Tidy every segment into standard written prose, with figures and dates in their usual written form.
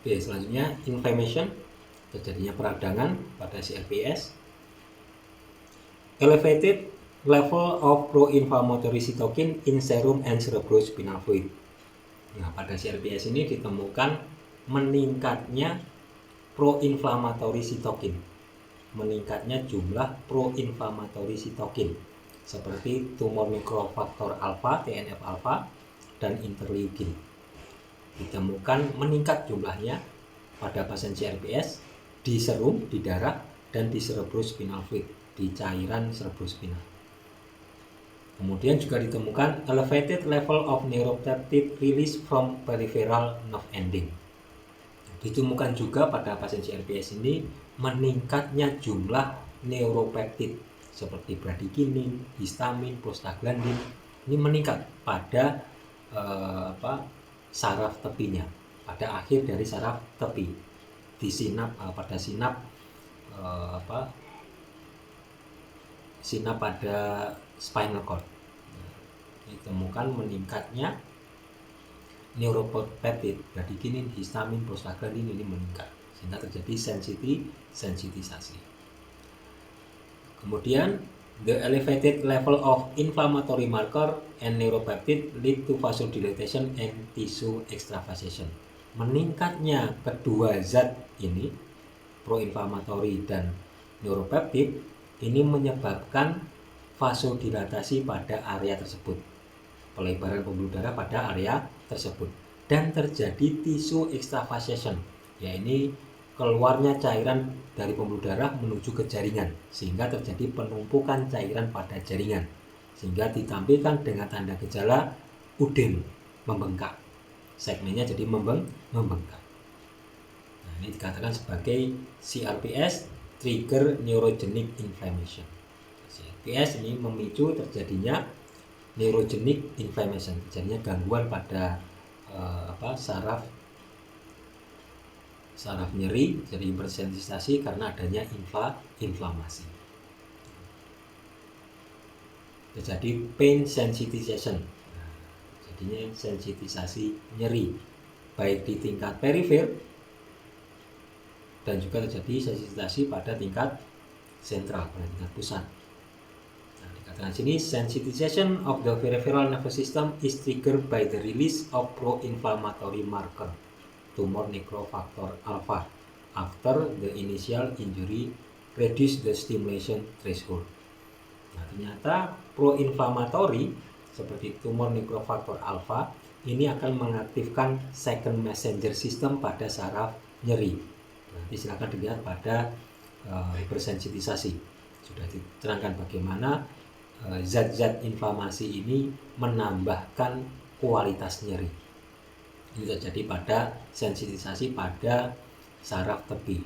Oke, selanjutnya inflammation, terjadinya peradangan pada CRPS. Elevated level of pro-inflammatory cytokine in serum and cerebrospinal fluid. Nah, pada CRPS ini ditemukan meningkatnya pro-inflammatory cytokine, meningkatnya jumlah pro-inflammatory cytokine seperti tumor mikrofaktor alfa, TNF-alpha, dan interleukin. Ditemukan meningkat jumlahnya pada pasien CRPS di serum, di darah, dan di cerebrospinal fluid, di cairan cerebrospinal. Kemudian juga ditemukan elevated level of neuropeptide release from peripheral nerve ending. Ditemukan juga pada pasien CRPS ini meningkatnya jumlah neuropeptide seperti bradikinin, histamin, prostaglandin. Ini meningkat pada saraf tepinya, pada akhir dari saraf tepi, di pada sinap pada spinal cord. Ditemukan meningkatnya neuropeptide, bradikinin, histamin, prostaglandin ini meningkat sehingga terjadi sensitisasi. Kemudian the elevated level of inflammatory marker and neuropeptide lead to vasodilation and tissue extravasation. Meningkatnya kedua zat ini, pro-inflammatory dan neuropeptide, ini menyebabkan vasodilatasi pada area tersebut, pelebaran pembuluh darah pada area tersebut, dan terjadi tissue extravasation, yaitu keluarnya cairan dari pembuluh darah menuju ke jaringan sehingga terjadi penumpukan cairan pada jaringan sehingga ditampilkan dengan tanda gejala udem, membengkak, segmennya jadi membengkak. Nah, ini dikatakan sebagai CRPS, trigger neurogenic inflammation. CRPS ini memicu terjadinya neurogenic inflammation, terjadinya gangguan pada saraf nyeri, jadi hipersensitisasi karena adanya inflamasi. Terjadi pain sensitization, jadinya sensitisasi nyeri baik di tingkat perifer dan juga terjadi sensitisasi pada tingkat sentral, pada tingkat pusat. Nah, dikatakan sini sensitization of the peripheral nervous system is triggered by the release of pro-inflammatory marker tumor necrofactor alpha after the initial injury reduce the stimulation threshold. Nah, ternyata pro-inflammatory seperti tumor necrofactor alpha ini akan mengaktifkan second messenger system pada saraf nyeri. Nanti silakan dilihat pada hipersensitisasi. Sudah diterangkan bagaimana zat-zat inflamasi ini menambahkan kualitas nyeri. Ini terjadi pada sensitisasi pada saraf tepi,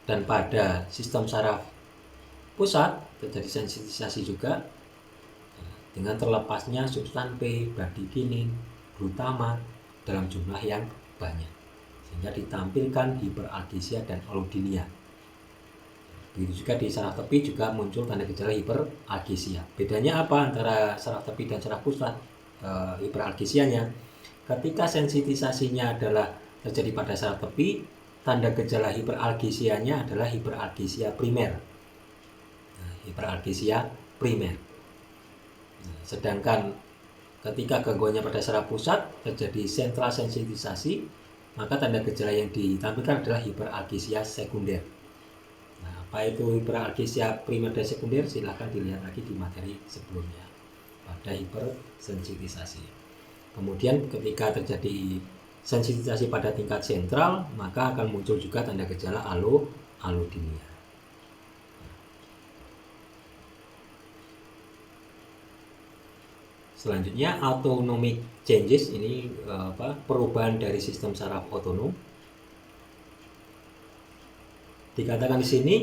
dan pada sistem saraf pusat terjadi sensitisasi juga dengan terlepasnya substan P, bradikinin, glutamat dalam jumlah yang banyak sehingga ditampilkan hiperalgesia dan allodynia. Begitu juga di saraf tepi juga muncul tanda gejala hiperalgesia. Bedanya apa antara saraf tepi dan saraf pusat? Hiperalgesianya, ketika sensitisasinya adalah terjadi pada saraf tepi, tanda gejala hiperalgesianya adalah hiperalgesia primer. Nah, hiperalgesia primer. Nah, sedangkan ketika gangguannya pada saraf pusat terjadi sentral sensitisasi, maka tanda gejala yang ditampilkan adalah hiperalgesia sekunder. Nah, apa itu hiperalgesia primer dan sekunder? Silahkan dilihat lagi di materi sebelumnya pada hipersensitisasi. Kemudian ketika terjadi sensitisasi pada tingkat sentral, maka akan muncul juga tanda gejala allodynia. Selanjutnya autonomic changes, ini perubahan dari sistem saraf otonom. Dikatakan di sini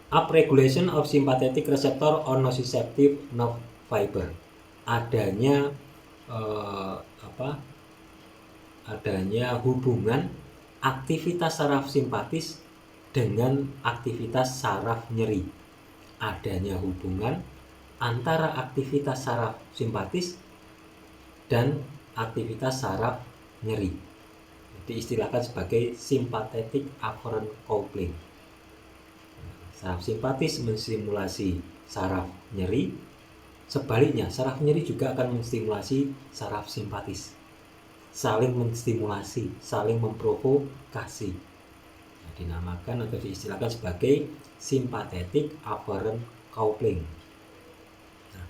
upregulation of sympathetic receptor on nociceptive nerve fiber. Adanya hubungan aktivitas saraf simpatis dengan aktivitas saraf nyeri. Adanya hubungan antara aktivitas saraf simpatis dan aktivitas saraf nyeri. diistilahkan sebagai sympathetic afferent coupling. Saraf simpatis menstimulasi saraf nyeri, sebaliknya saraf nyeri juga akan menstimulasi saraf simpatis. Saling menstimulasi, saling memprovokasi. Nah, dinamakan atau diistilahkan sebagai sympathetic afferent coupling. Nah,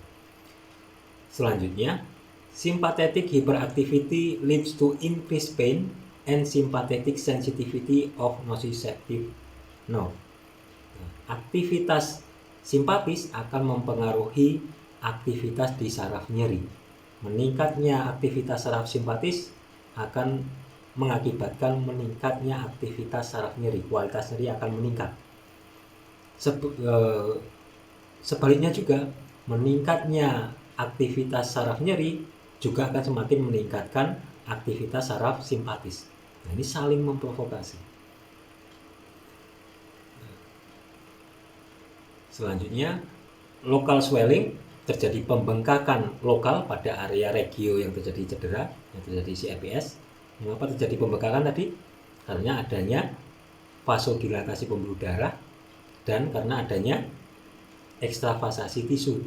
selanjutnya, sympathetic hyperactivity leads to increased pain and sympathetic sensitivity of nociceptive nerve. Aktivitas simpatis akan mempengaruhi aktivitas di saraf nyeri. Meningkatnya aktivitas saraf simpatis akan mengakibatkan meningkatnya aktivitas saraf nyeri. Kualitas nyeri akan meningkat. Sebaliknya juga, meningkatnya aktivitas saraf nyeri juga akan semakin meningkatkan aktivitas saraf simpatis. Nah, ini saling memprovokasi. Selanjutnya, local swelling, terjadi pembengkakan lokal pada area regio yang terjadi cedera, yang terjadi CRPS. Mengapa terjadi pembengkakan tadi? Karena adanya vasodilatasi pembuluh darah dan karena adanya ekstravasasi tisu,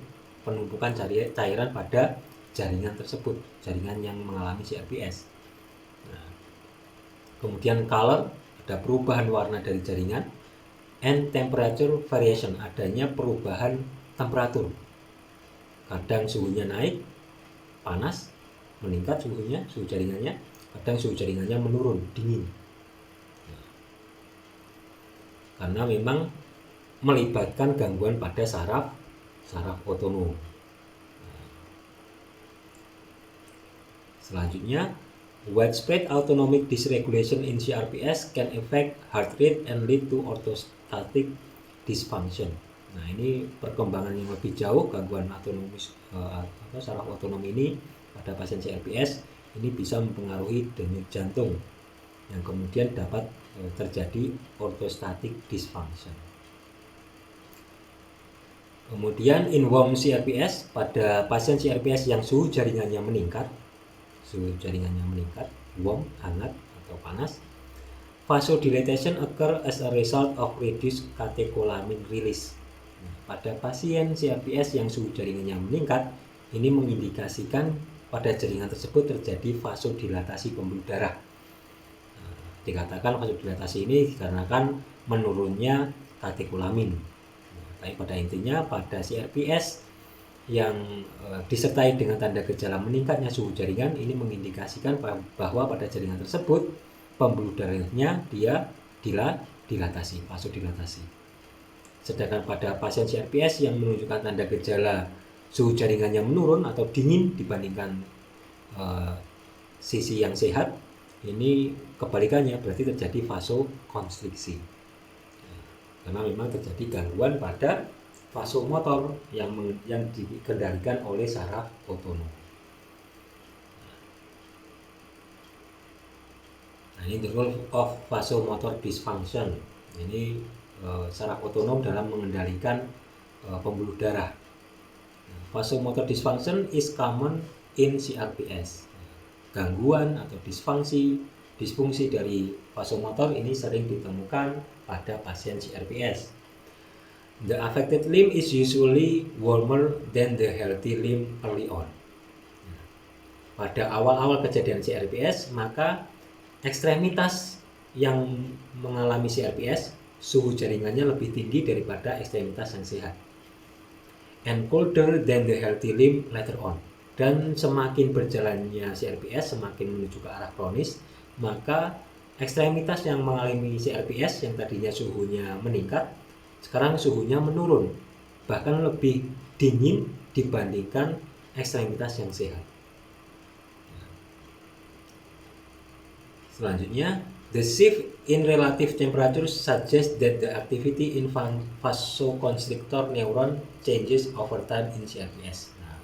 penumpukan cairan pada jaringan tersebut, jaringan yang mengalami CRPS. Nah, kemudian color, ada perubahan warna dari jaringan, and temperature variation, adanya perubahan temperatur. Kadang suhunya naik, panas, meningkat suhunya, suhu jaringannya, kadang suhu jaringannya menurun, dingin. Karena memang melibatkan gangguan pada saraf otonom. Selanjutnya, widespread autonomic dysregulation in CRPS can affect heart rate and lead to orthostatic dysfunction. Nah, ini perkembangan yang lebih jauh, gangguan autonomis saraf otonom ini pada pasien CRPS ini bisa mempengaruhi denyut jantung yang kemudian dapat terjadi orthostatic dysfunction. Kemudian in warm CRPS, pada pasien CRPS yang suhu jaringannya meningkat, warm, hangat atau panas, vasodilatation occur as a result of reduced catecholamine release. Nah, pada pasien CRPS yang suhu jaringannya meningkat, ini mengindikasikan pada jaringan tersebut terjadi vasodilatasi pembuluh darah. Nah, dikatakan vasodilatasi ini dikarenakan menurunnya katecholamin. Nah, tapi pada intinya pada CRPS yang disertai dengan tanda gejala meningkatnya suhu jaringan, ini mengindikasikan bahwa pada jaringan tersebut pembuluh darahnya dia dilatasi, vasodilatasi. Sedangkan pada pasien CRPS yang menunjukkan tanda gejala suhu jaringannya menurun atau dingin dibandingkan sisi yang sehat, ini kebalikannya, berarti terjadi vasokonstriksi. Karena memang terjadi gangguan pada vasomotor yang dikendalikan oleh saraf otonom. Nah, ini the role of vasomotor dysfunction. Ini saraf otonom dalam mengendalikan pembuluh darah. Vasomotor dysfunction is common in CRPS. Gangguan atau disfungsi dari vasomotor ini sering ditemukan pada pasien CRPS. The affected limb is usually warmer than the healthy limb early on. Pada awal-awal kejadian CRPS, maka ekstremitas yang mengalami CRPS, suhu jaringannya lebih tinggi daripada ekstremitas yang sehat. And colder than the healthy limb later on. Dan semakin berjalannya CRPS, semakin menuju ke arah kronis, maka ekstremitas yang mengalami CRPS yang tadinya suhunya meningkat, sekarang suhunya menurun, bahkan lebih dingin dibandingkan ekstremitas yang sehat. Selanjutnya, the shift in relative temperature suggests that the activity in vasoconstrictor neuron changes over time in CRPS. Nah,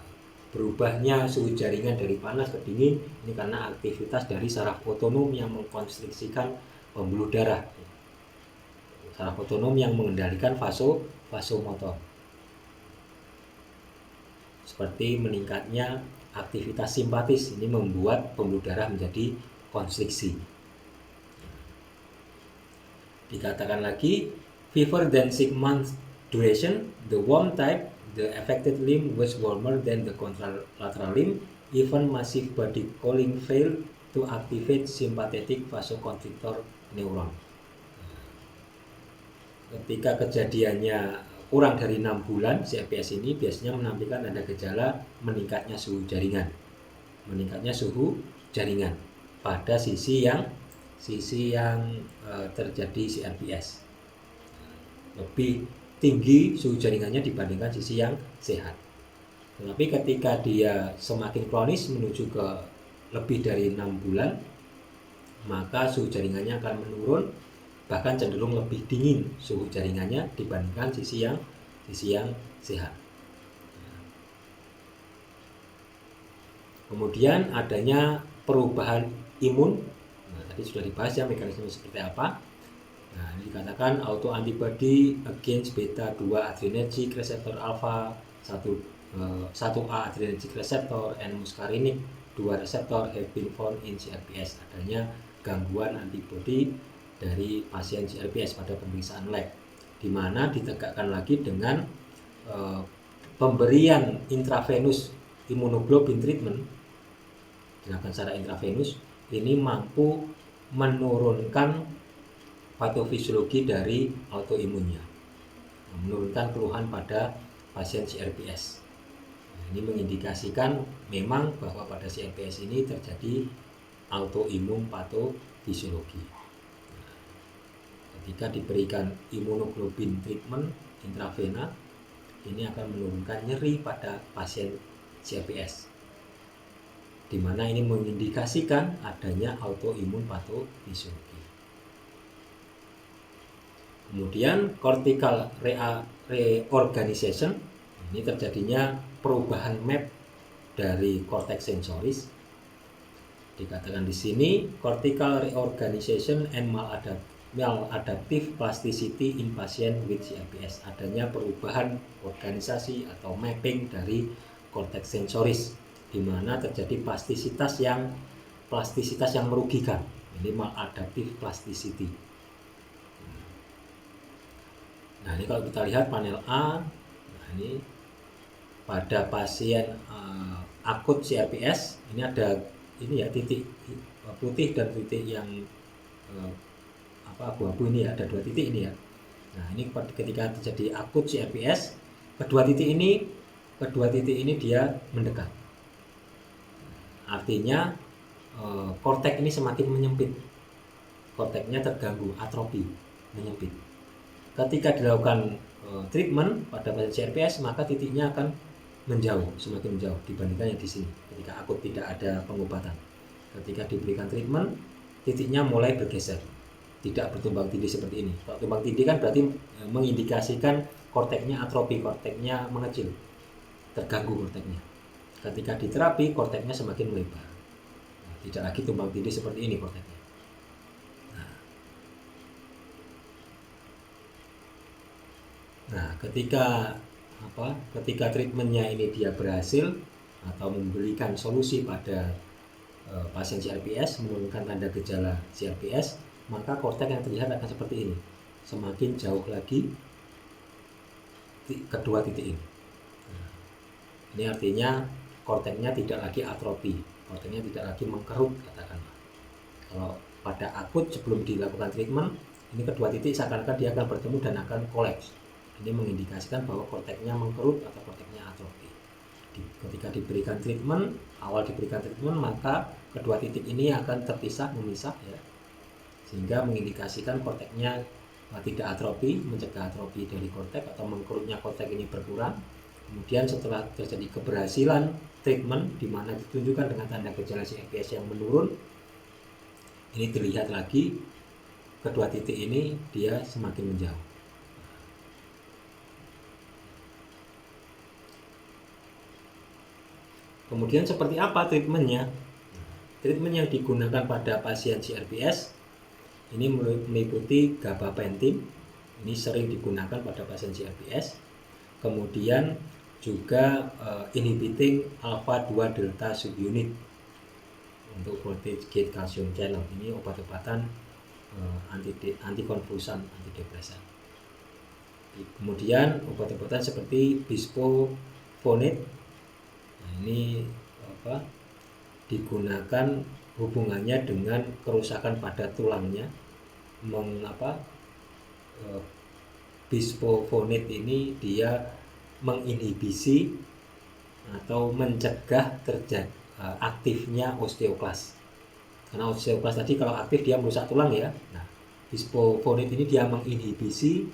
berubahnya suhu jaringan dari panas ke dingin ini karena aktivitas dari saraf otonom yang mengkonstriksikan pembuluh darah. Saraf otonom yang mengendalikan vasomotor. Seperti meningkatnya aktivitas simpatis, ini membuat pembuluh darah menjadi konstriksi. Dikatakan lagi, fever than 6 months duration, the warm type, the affected limb was warmer than the contralateral limb, even massive body cooling failed to activate sympathetic vasoconstrictor neuron. Ketika kejadiannya kurang dari 6 bulan, CRPS ini biasanya menampilkan tanda gejala meningkatnya suhu jaringan. Meningkatnya suhu jaringan pada sisi yang terjadi CRPS. Lebih tinggi suhu jaringannya dibandingkan sisi yang sehat. Tetapi ketika dia semakin kronis menuju ke lebih dari 6 bulan, maka suhu jaringannya akan menurun, bahkan cenderung lebih dingin suhu jaringannya dibandingkan sisi yang sehat. Kemudian adanya perubahan imun. Nah, tadi sudah dibahas ya mekanisme seperti apa. Nah, ini dikatakan autoantibody against beta 2 adrenergic receptor alpha 1A adrenergic receptor and muscarinic 2 receptor have been found in CRPS. Adanya gangguan antibodi dari pasien CRPS pada pemeriksaan lab, di mana ditegakkan lagi dengan pemberian intravenous immunoglobulin treatment dilakukan secara intravenous, ini mampu menurunkan patofisiologi dari autoimunnya, menurunkan keluhan pada pasien CRPS. Nah, ini mengindikasikan memang bahwa pada CRPS ini terjadi autoimun patofisiologi. Ketika diberikan imunoglobulin treatment intravena, ini akan menurunkan nyeri pada pasien CRPS, di mana ini mengindikasikan adanya autoimun patofisiologi. Kemudian cortical reorganization, ini terjadinya perubahan map dari cortex sensoris. Dikatakan di sini cortical reorganization and maladaptive plasticity in patient with CRPS, adanya perubahan organisasi atau mapping dari cortex sensoris, di mana terjadi plastisitas yang merugikan. Ini maladaptive plasticity. Nah, ini kalau kita lihat panel A, nah ini pada pasien akut CRPS, ini ada ini ya titik putih dan titik yang abu-abu ini ya, ada 2 titik ini ya. Nah, ini ketika terjadi akut CRPS, kedua titik ini dia mendekat. Artinya kortek ini semakin menyempit, korteknya terganggu, atrofi, menyempit. Ketika dilakukan treatment pada pasien CRPS, maka titiknya akan menjauh, semakin menjauh dibandingkan yang di sini. Ketika akut tidak ada pengobatan, ketika diberikan treatment, titiknya mulai bergeser, tidak bertumbang tindih seperti ini. Kalau tumbang tindih kan berarti mengindikasikan korteknya atrofi, korteknya mengecil, terganggu korteknya. Ketika diterapi, korteknya semakin melebar, tidak lagi tumbang tindih seperti ini korteknya. Nah, ketika treatmentnya ini dia berhasil atau memberikan solusi pada pasien CRPS, menurunkan tanda gejala CRPS, maka kortek yang terlihat akan seperti ini, semakin jauh lagi kedua titik ini. Nah, ini artinya korteknya tidak lagi atrofi, korteknya tidak lagi mengkerut, katakanlah. Kalau pada akut sebelum dilakukan treatment, ini kedua titik seakan-akan dia akan bertemu dan akan kolaps. Ini mengindikasikan bahwa korteknya mengkerut atau korteknya atrofi. Ketika diberikan treatment, maka kedua titik ini akan memisah ya, sehingga mengindikasikan korteknya tidak atrofi, mencegah atrofi dari kortek atau mengkerutnya kortek ini berkurang. Kemudian setelah terjadi keberhasilan treatment, di mana ditunjukkan dengan tanda gejala CRPS yang menurun, ini terlihat lagi kedua titik ini dia semakin menjauh. Kemudian seperti apa treatmentnya? Treatment yang digunakan pada pasien CRPS ini meliputi gabapentin, ini sering digunakan pada pasien CRPS. Kemudian juga inhibiting alpha 2 delta subunit untuk voltage gate calcium channel. Ini obat-obatan antikonvulsan, antidepresan. Kemudian obat-obatan seperti bisphosphonates, nah ini digunakan hubungannya dengan kerusakan pada tulangnya. Bisphosphonates ini dia menginhibisi atau mencegah aktifnya osteoklas. Karena osteoklas tadi kalau aktif dia merusak tulang ya. Nah, bisphosphonates ini dia menginhibisi,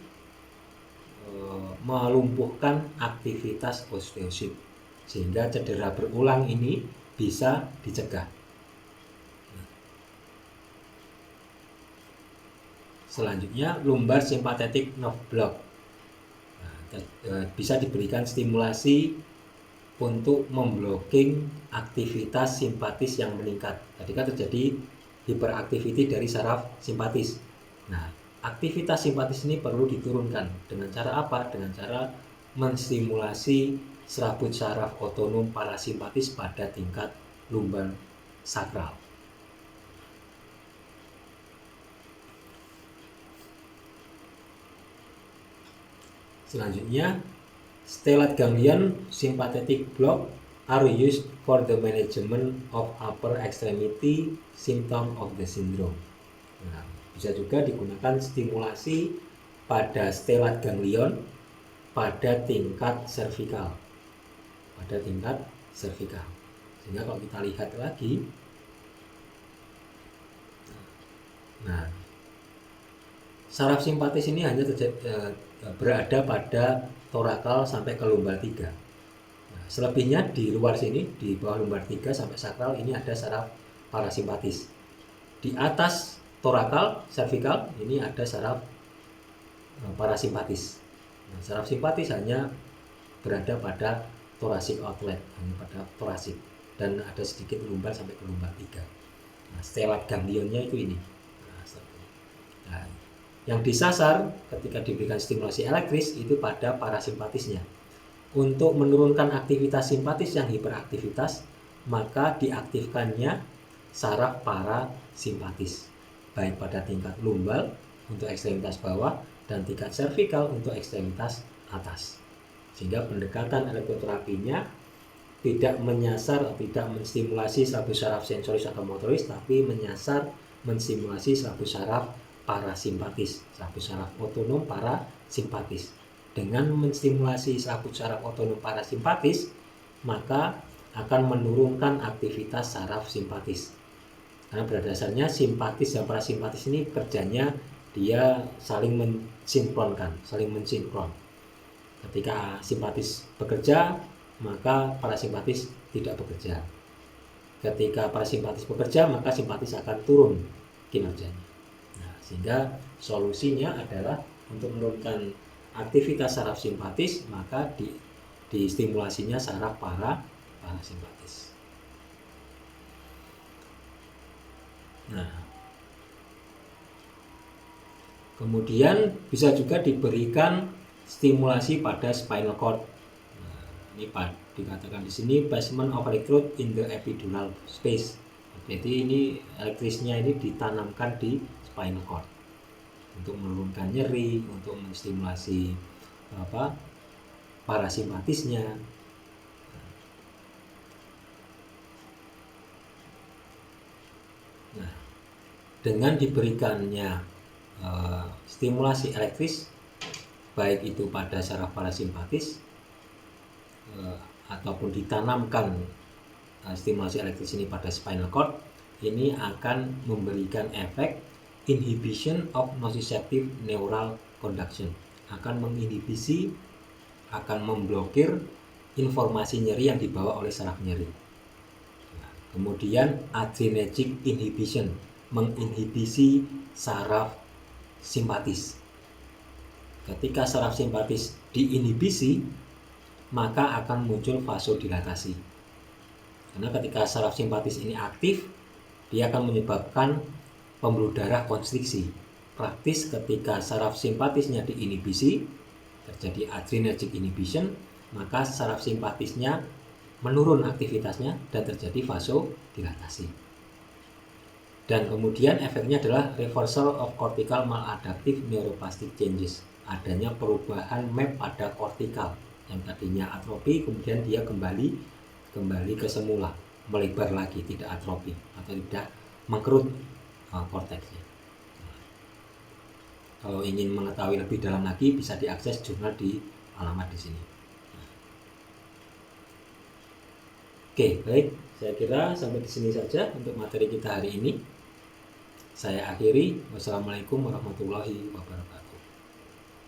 melumpuhkan aktivitas osteosit, sehingga cedera berulang ini bisa dicegah. Selanjutnya lumbar sympathetic nerve block. Bisa diberikan stimulasi untuk memblocking aktivitas simpatis yang meningkat. Tadi kan terjadi hiperaktiviti dari saraf simpatis. Nah, aktivitas simpatis ini perlu diturunkan. Dengan cara apa? Dengan cara menstimulasi serabut saraf otonom parasimpatis pada tingkat lumbar sakral. Selanjutnya, stellate ganglion sympathetic block are used for the management of upper extremity symptom of the syndrome. Nah, bisa juga digunakan stimulasi pada stellate ganglion pada tingkat servikal. Sehingga kalau kita lihat lagi, nah, saraf simpatis ini hanya berada pada torakal sampai ke lumbar 3. Nah, selebihnya di luar sini, di bawah lumbar 3 sampai sakral ini ada saraf parasimpatis. Di atas torakal, servikal, ini ada saraf parasimpatis. Nah, saraf simpatis hanya berada pada thoracic outlet, hanya pada thoracic, dan ada sedikit lumbar sampai ke lumbar 3. Nah, stellate ganglionnya itu ini. Nah, yang disasar ketika diberikan stimulasi elektris itu pada parasimpatisnya. Untuk menurunkan aktivitas simpatis yang hiperaktivitas, maka diaktifkannya saraf parasimpatis, baik pada tingkat lumbar untuk ekstremitas bawah dan tingkat servikal untuk ekstremitas atas. Sehingga pendekatan elektroterapinya tidak menyasar, tidak menstimulasi serabut saraf sensoris atau motoris, tapi menyasar menstimulasi serabut saraf parasimpatis, serabut saraf otonom parasimpatis. Dengan menstimulasi serabut saraf otonom parasimpatis, maka akan menurunkan aktivitas saraf simpatis. Karena pada dasarnya simpatis dan parasimpatis ini kerjanya dia saling mensinkronkan, saling mensinkron. Ketika simpatis bekerja, maka parasimpatis tidak bekerja. Ketika parasimpatis bekerja, maka simpatis akan turun kinerjanya. Sehingga solusinya adalah untuk menurunkan aktivitas saraf simpatis, maka distimulasinya saraf parasimpatis. Nah, kemudian bisa juga diberikan stimulasi pada spinal cord. Nah, ini dikatakan di sini placement of electrode in the epidural space. Jadi ini elektrisnya ini ditanamkan di spinal cord untuk menurunkan nyeri, untuk menstimulasi parasimpatisnya. Nah, dengan diberikannya stimulasi elektris, baik itu pada saraf parasimpatis ataupun ditanamkan stimulasi elektris ini pada spinal cord, ini akan memberikan efek inhibition of nociceptive neural conduction, akan menginhibisi, akan memblokir informasi nyeri yang dibawa oleh saraf nyeri. Nah, kemudian adrenergic inhibition, menginhibisi saraf simpatis. Ketika saraf simpatis diinhibisi, maka akan muncul vasodilatasi. Karena ketika saraf simpatis ini aktif, dia akan menyebabkan pembuluh darah konstriksi. Praktis ketika saraf simpatisnya diinhibisi, terjadi adrenergic inhibition, maka saraf simpatisnya menurun aktivitasnya dan terjadi vasodilatasi. Dan kemudian efeknya adalah reversal of cortical maladaptive neuroplastic changes, adanya perubahan map pada kortikal yang tadinya atrofi, kemudian dia kembali ke semula, melebar lagi, tidak atrofi atau tidak mengkerut korteksnya. Kalau ingin mengetahui lebih dalam lagi bisa diakses jurnal di alamat di sini. Oke, baik. Saya kira sampai di sini saja untuk materi kita hari ini. Saya akhiri. Wassalamualaikum warahmatullahi wabarakatuh.